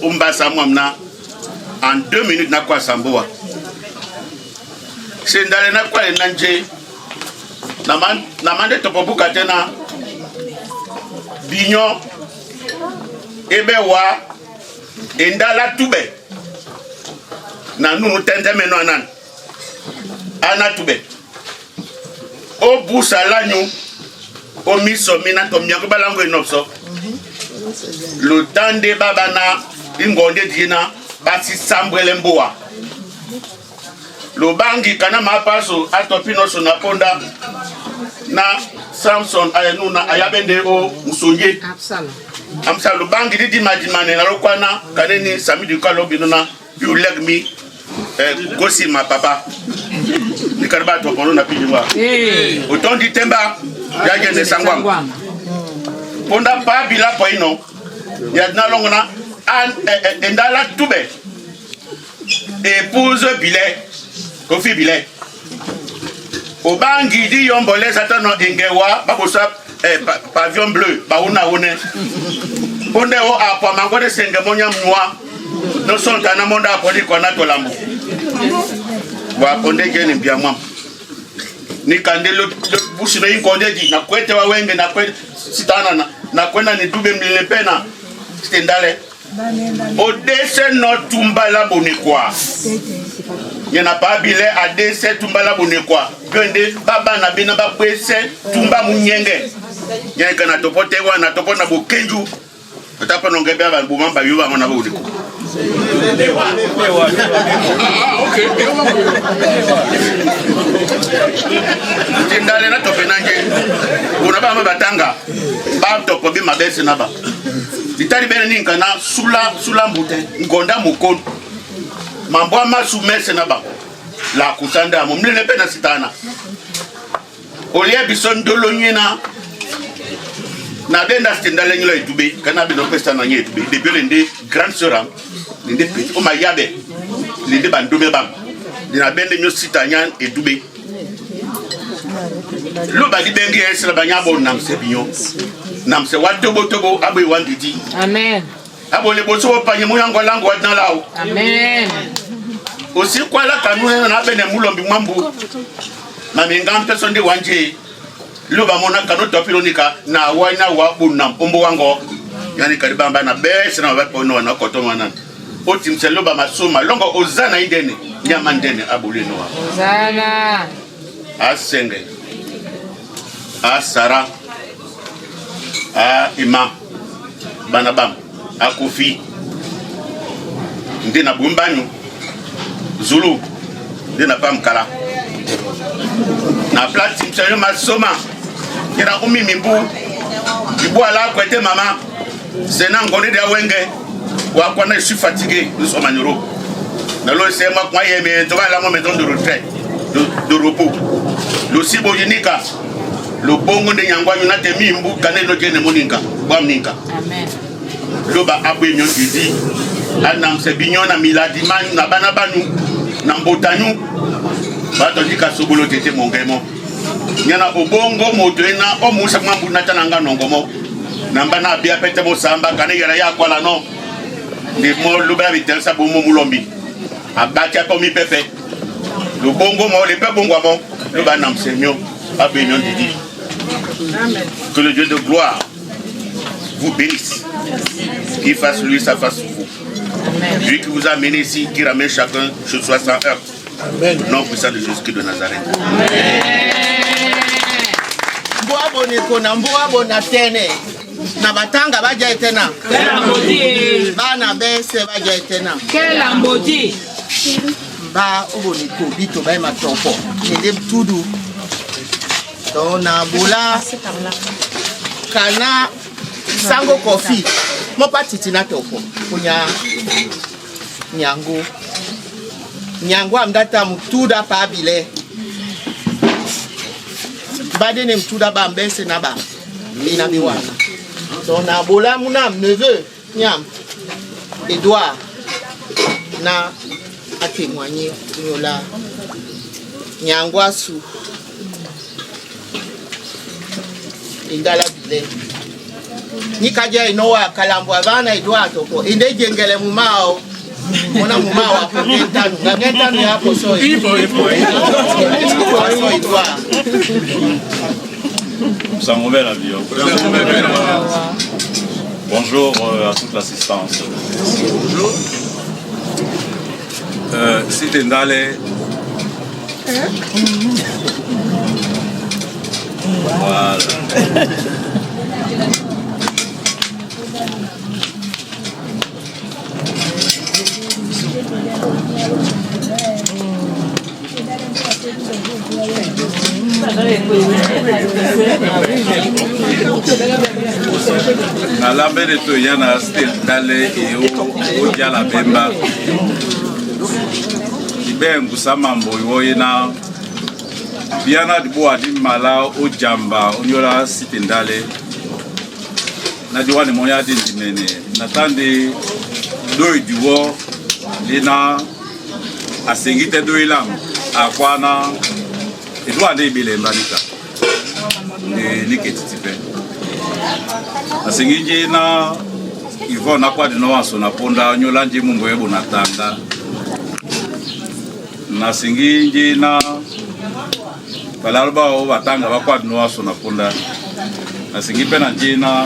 umbasa mwamna en 2 minutes na kwa samboa sendale na kwa nanje na mande topobuka tena binyo ebewa endala tube na nunu tendeme no anan Anatube o busa lanyu o miso mina to miako balango enopso le temps de babana ingonde dina basi sambrele mboa lo bangi kana mapaso atopino so na ponda na Samson ayenuna ayabende o musonye amsa lo bangi di madimane na lokwana kaneni samedi kalo binona you leg me go see my papa. Ni karba to kono na pijwa. Autant di temba ya gene sangwam. Ponda pa bila po ino. Ya na longona an endala tube. Épouse bile. Kofi bile. Obangi di yombole satano engewa babosa pavillon bleu bauna one. Ponde o apa mangode sengemonya mwa. No son kana monda apodi kona to lambo. Wa ponde gene bia mwam. Ni kande le bushi na inkonde di na kwete wa wenge na kwete sitana na kwenda ni dube mlile pena stendale. Odese no tumbala bonekwa. Yana pa bile adese tumbala bonekwa. Gende baba na bina ba kwese tumba munyenge. Yana kana topote wa na topona bokenju. Otapa nongebe ba bumamba yuba mona bodiko. Tindale na topenanje kuna ba batanga ba topo bi mabese na ba ditari bene ninka na sula mbute ngonda mukon mambo amasumese na ba la kusanda mo mlele pena sitana olie bison dolo nyina na benda stendale ngilo itube kana bino pesta na nyetu de belende grande sœur ndé petit o mayabe ndé bandobe bam dina bende nyo sitanyan edube lo ba di bengi esra banyabo namse binyo namse watobo abe wandidi amen abo le boso panye muyango lango wadna lao amen osi kwala kanune na bene mulombi mwambu maminga mpeso ndi wanje luba mona kano topilonika na wana wa bunam umbo wango yani kalibamba na bese na wapo no na kotomana oti mseloba masoma longo ozana idene nyama ndene abulino wa ozana asenge asara a ima banabam akufi ndina bumbanyu zulu ndina pamkala na plati mselo masoma kira umi mimbu ibu ala kwete mama sena ngone de wenge wa kwa na je suis fatigué nous sommes en Europe na lo c'est moi kwa yeme to va la maison de retraite de repos le sibojinika le bongo de nyangwa na te mimbu kanelo jene moninga kwa mninga amen loba abwe nyon idi anam se binyona miladi man na bana banu na mbotanyu bato dika sobolo tete mongemo nyana obongo modena o musa mambu na tananga nongomo namba na bia pete mo samba kane yara ya kwala no ni mo loba bitensa bomo mulombi abaki ko mi pepe le bongo mo le pe bongo mo loba nam semio abwe nyon idi que le Dieu de gloire vous bénisse, qu'il fasse lui sa face sur vous. Amen. Lui qui vous a amené ici, qui ramène chacun chez soi sans heurte. Amen. Nom puissant de Jésus-Christ de Nazareth. Amen. Mboa boneko na mboa bonatene na batanga baja etena. Bana bese baja etena. Quel ambodi. Ba oboneko bito ba matompo. Ende tudu. Dona bola. Kana sango kofi mo patiti na topo kunya nyango amdata mtuda pa bile badene mtuda ba mbese na ba mina biwana dona bola muna neveu nyam Edouard na a témoigné nyola nyango asu indala bile nikaja inowa kalambwa bana Edouard toko inde jengele mumao mona mumao akugentanu ngentanu hapo so Ça m'ouvre la vie. Bonjour à toute l'assistance. Bonjour. Si tu es allé. Voilà. Na lambe de to yana stel dale e o jala bemba ibengu samambo yoyena biana dibo adi mala o jamba onyola sitendale na diwani moya di ndimene natande do diwo lena asengite do ilam akwana edwa de bilemba nika niketitipe asengije na ivo na kwa dino waso na ponda nyola nje mumbo yebo natanga na sengije na balalba o batanga bakwa dino waso na ponda na sengipe na nje na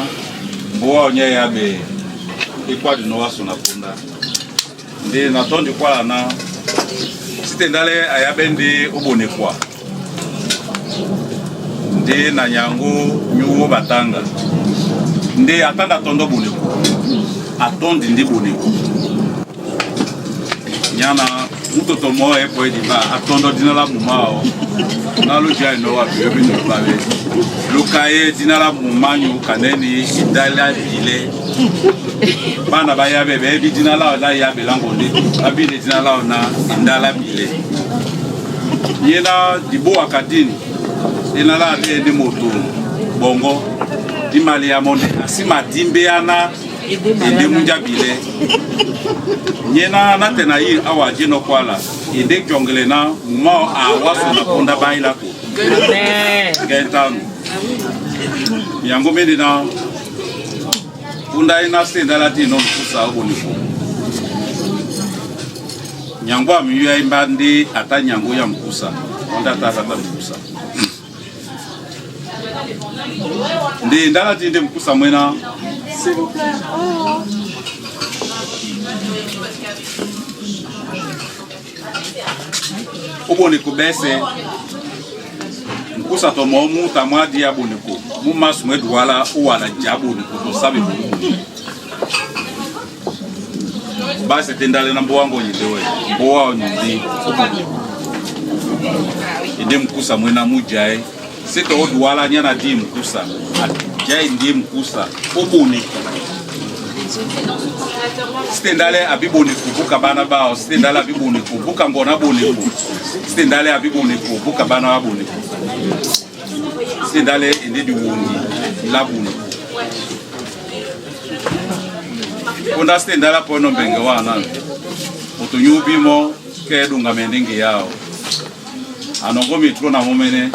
mboa onye yabe ikwa dino waso na ponda ndi na tondi kwa na sitendale ayabe ndi obonekwa ndi na nyango nyuwo batanga ndi atanda tondo boneko atondi ndi boneko nyana mutoto mo epo ediba atondo dinala mumao na lo jai no wa bebe no babe lukaye dinala mumanyu kaneni idala bile bana ba yabe be dinala la yabe langonde abile dinala na indala bile yena dibo akadini dinala de moto bongo di mali ya monde asima dimbe ana ende munja bile nyena na tena yi awa jeno kwala ende jongele na mumao awaso na ponda baila ko gentan yango medina unda ina stenda latino kusa obonifo nyango amyu ya imbandi ata nyango ya mkusa onda tata mkusa ndi ndala tinde mkusa mwena s'il vous plaît. Oh. uboneko bese mkusa to momu tamadi ya boneko mu masu edwala uwala jaboneko to sabe basi tendale na mbowango nyidewe mbowa nyindi inde mkusa mwena mujae sito odwala nyana di mkusa jai ndi mkusa uboneko stendale abibone kubuka bana bao stendale abibone kubuka ngona bone ku stendale abibone kubuka bana babone stendale ende diwundi labune onda stendala pono mbenge wana utunyubimo kedunga mendingi yao anongo mitro na momene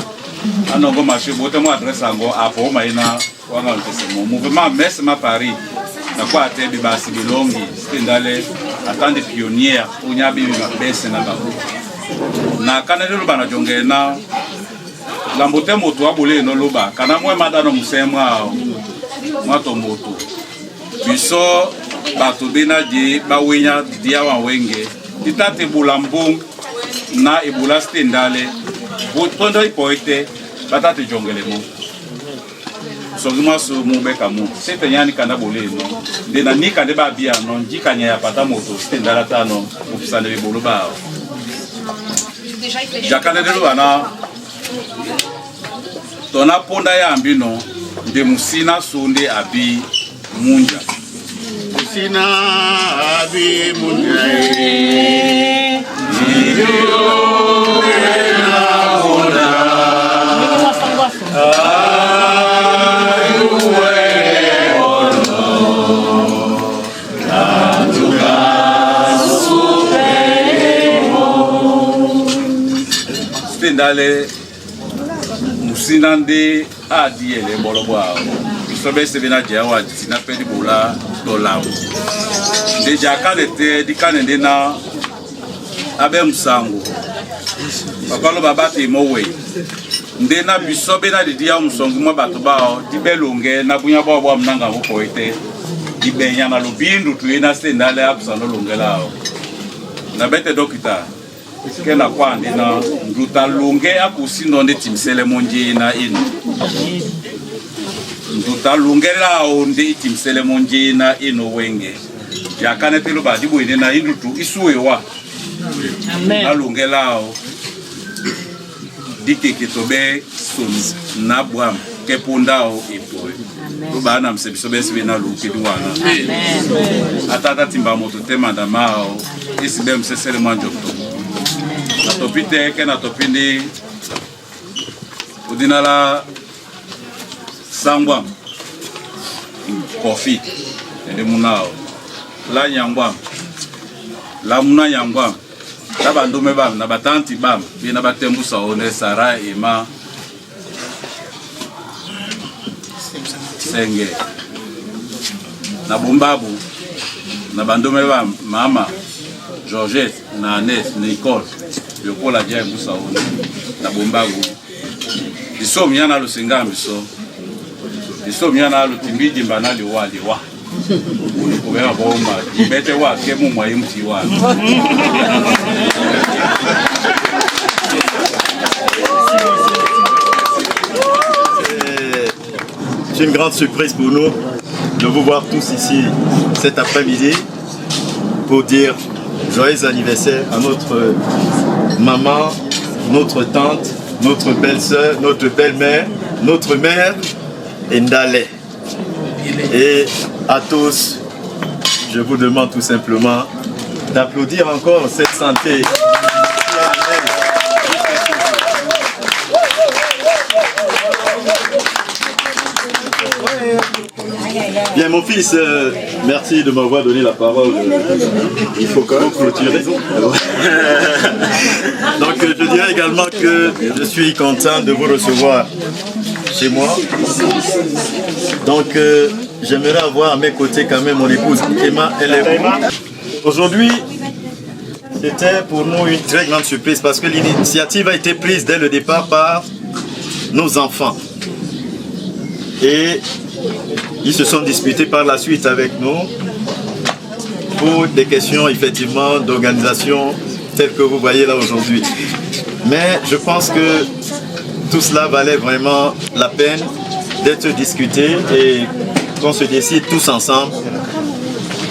anongo mashibote mo adresa ngo apo maina wanga ntesemo mouvement messe ma Paris na kwa tebi basi bilongi stendale atande pionnière unya bibi mabese na babo na kanelo bana jongena lambote moto abule no loba kana mwe madano musemwa mwato moto biso bato bena je bawenya dia wa wenge titate bulambung na ebula stendale botondo ipoite batate jongelemo sogima so mubeka mu sete nyani kana boleno de na nika de ba bia no njikanya ya pata moto stendala tano ofisane be bolo ba jakane de bana tona ponda ya ambino de musina sunde abi munja musina abi munja stendale musinande adiele bolobwa sobe sebena jawa tina pedi bola dolam deja kanete dikanende na abe musango bakalo babati mowe ndena bisobe na didia musongo mo bato bao dibelonge na bunya bo bo mnanga bo poete dibenya na lubindu tuina stendale absano longelao na bete dokita kena kwande na nduta lunge akusindo nde timsele monje na ino nduta lunge lao nde timsele monje na ino wenge yakane telo badi bwene na indutu isuwewa amen na lunge lao dikeke tobe son na bwam kepundao ipoe to bana msebiso besi bena lukidi wana amen atata timba moto tema ndamao isibe msesele manjokto atopite kena topindi udinala sangwa kofi ende munao la nyangwa la muna nyangwa la bandume bam na batanti bam bina batembusa one sara ema senge na bombabu na bandume bam mama Georgette na Anes Nicole yokola dia busa one na bombabu biso myana lo singa biso biso myana lo timbidi mbanali wali wa uni kubeba bomba ibete wa kemu mwa imti wa C'est une grande surprise pour nous de vous voir tous ici cet après-midi pour dire joyeux anniversaire à notre maman, notre tante, notre belle-sœur, notre belle-mère, notre mère, Ndale. Et à tous, je vous demande tout simplement d'applaudir encore cette santé. Bien mon fils, merci de m'avoir donné la parole. Il faut quand même clôturer. Donc je dirais également que je suis content de vous recevoir chez moi. Donc j'aimerais avoir à mes côtés quand même mon épouse Emma. Elle est aujourd'hui C'était pour nous une très grande surprise parce que l'initiative a été prise dès le départ par nos enfants. Et ils se sont disputés par la suite avec nous pour des questions effectivement d'organisation telles que vous voyez là aujourd'hui. Mais je pense que tout cela valait vraiment la peine d'être discuté et qu'on se décide tous ensemble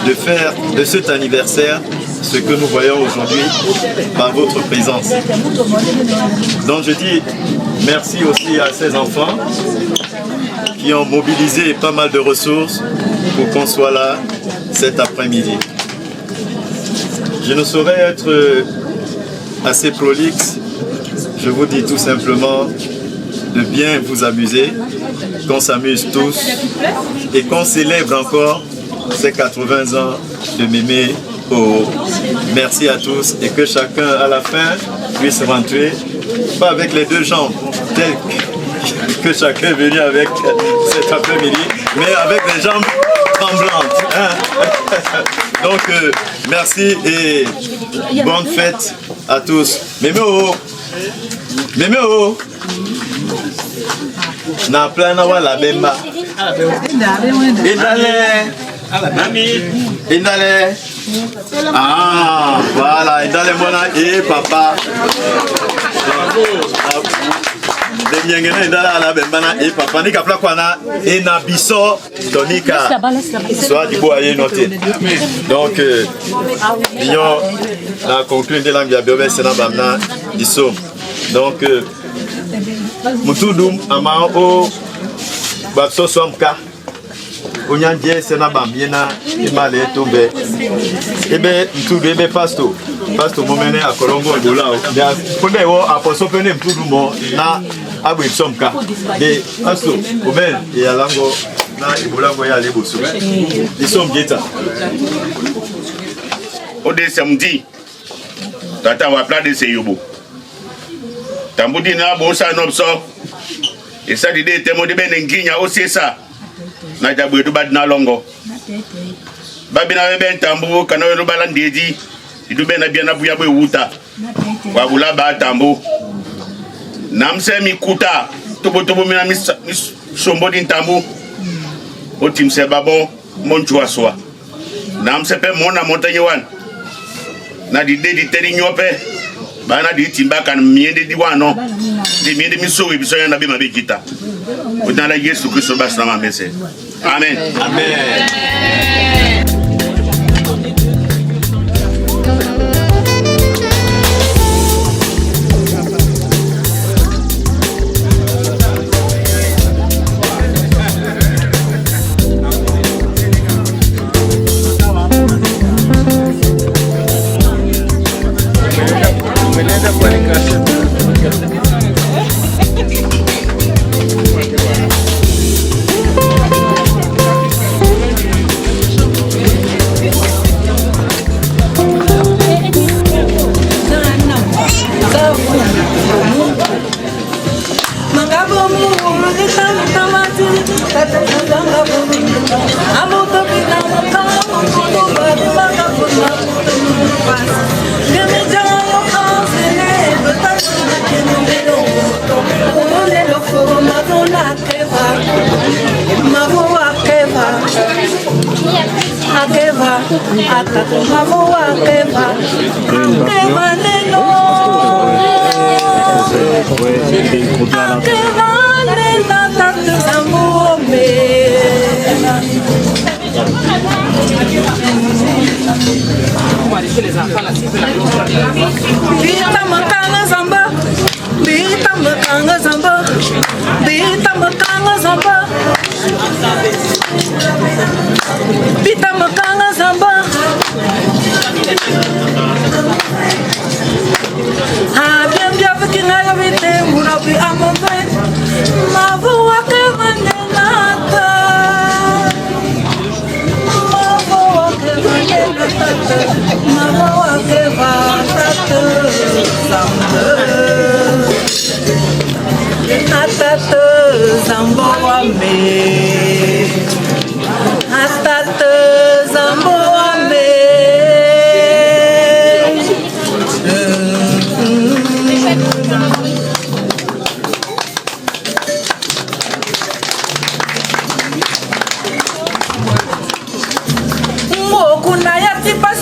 de faire de cet anniversaire ce que nous voyons aujourd'hui par votre présence. Donc je dis merci aussi à ces enfants qui ont mobilisé pas mal de ressources pour qu'on soit là cet après-midi. Je ne saurais être assez prolixe, je vous dis tout simplement de bien vous amuser, qu'on s'amuse tous et qu'on célèbre encore ces 80 ans de Mémé Oho. Merci à tous et que chacun à la fin puisse rentrer, pas avec les deux jambes telles que chacun est venu avec cet après-midi, mais avec les jambes tremblantes. Hein? Donc merci et bonne fête à tous. Mémé Oho. Mémé Oho. Na plana wala bemba. Indale. Ah, voilà, Indale mona et papa. Denyengena Indale ala bemba na et papa ni kapla kwana et na biso tonika. Soit du bois et noté. Donc Lyon na conclure de langue biobé c'est na bamna diso. Donc Mutudum ama o bakso somka Onyandie sena bambiena imale tombe ebe mtudu ebe pasto momene akolongo dola ya kone wo aposo pene mtudu mo na abwe somka de pasto omen ya lango na ibolango ya leboso isom geta ode samedi tata wa pla de seyobo tambudi na bo sa nopso e sa dide temo de benenginya o sesa na jabu edu badina longo babina bebe tambu kana we rubala ndeji idu bena biana buya bwe wuta wa bula ba tambu namse mi kuta tobo mina mi sombo din tambu o timse babo monchu aswa namse pe mona montagne wan na di dedi teri nyope bana di timba kan miende di wano di miende mi sowe biso yana be mabe kita o dala Yesu Kristo basa na mese. Amen. Amen.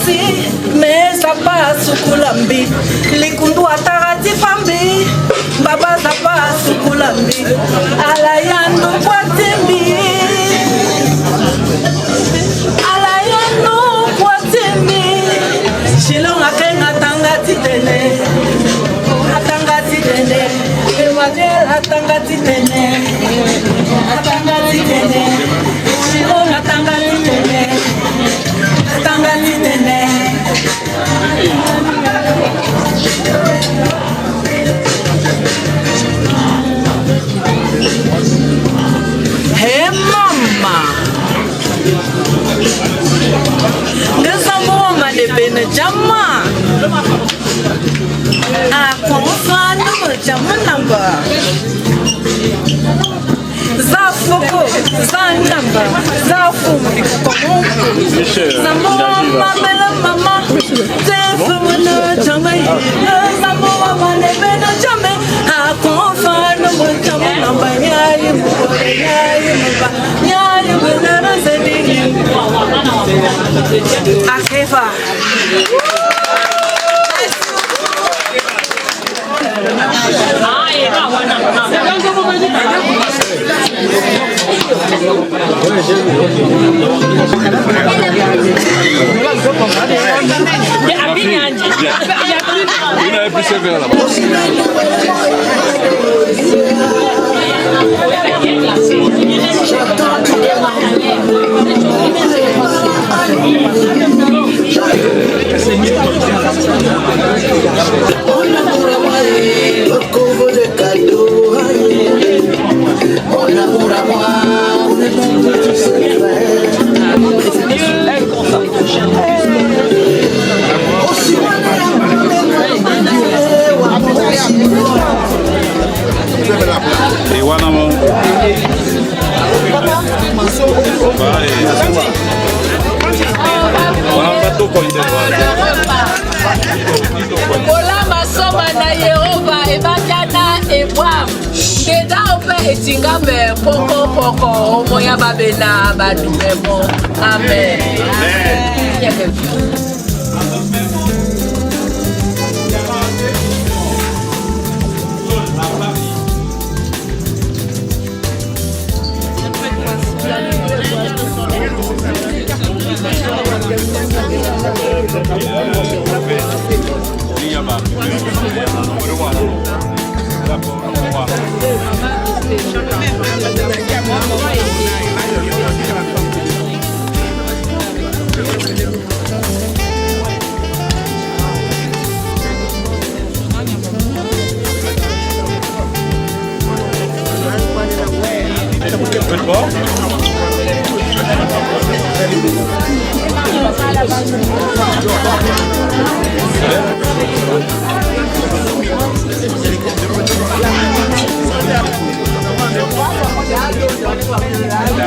mwasi meza pa sukulambi likundu atarati pambi baba zapa sukulambi alayando kwatembi alayando kwatembi shilonga kenga tangati tene atangati tene Emmanuel atangati tene atangati tene shilonga atangati tene atangati tene Hey mama Ngesambo mane bene jama Akonfa no jama namba Za foko za namba za fumbi komo Zambo mama la mama Te fumo jama Zambo mane bene jama Akonfa no jama namba Nyari mbore nyari mba Nyari mbore zedigi Akeva Le convoi de cadeaux, mon amour à moi, on est bon de tout se Et voilà mon. kolamba soba na Yehova ebakana ebwam ngeda ope etingame pokopoko omoya babena badumemo amen. Thank you.